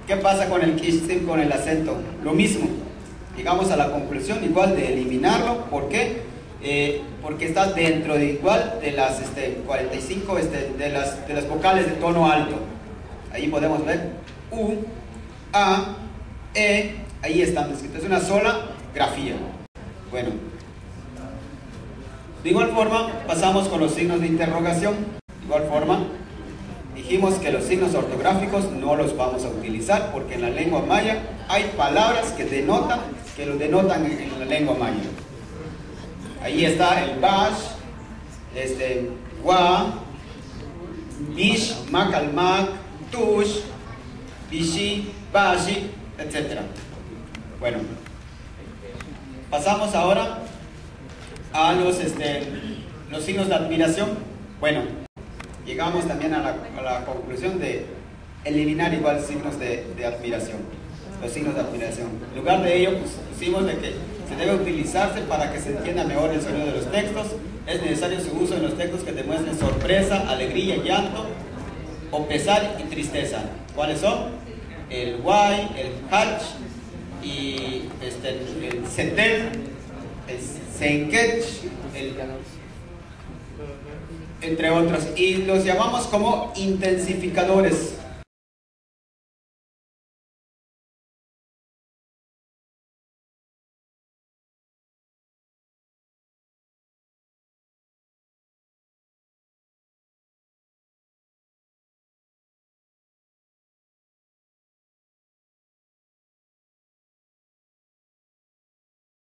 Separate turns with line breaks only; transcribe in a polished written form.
¿Qué pasa con el isim, con el acento? Lo mismo. Llegamos a la conclusión igual de eliminarlo. ¿Por qué? Porque está dentro de igual de las 45 de las vocales de tono alto. Ahí podemos ver U, A, E, ahí están escritos. Es una sola grafía. Bueno, de igual forma pasamos con los signos de interrogación. De igual forma dijimos que los signos ortográficos no los vamos a utilizar porque en la lengua maya hay palabras que lo denotan en la lengua maya. Ahí está el bash, wa, bish, makalmak, tush, bishi, bashi, etc. Bueno, pasamos ahora a los signos de admiración. Bueno, llegamos también a la conclusión de eliminar igual signos de admiración, los signos de admiración. En lugar de ello, pues, pusimos de que se debe utilizarse para que se entienda mejor el sonido de los textos. Es necesario su uso en los textos que demuestren sorpresa, alegría, llanto o pesar y tristeza. ¿Cuáles son? El guay, el hach y el setel, el senkech, entre otros, y los llamamos como intensificadores.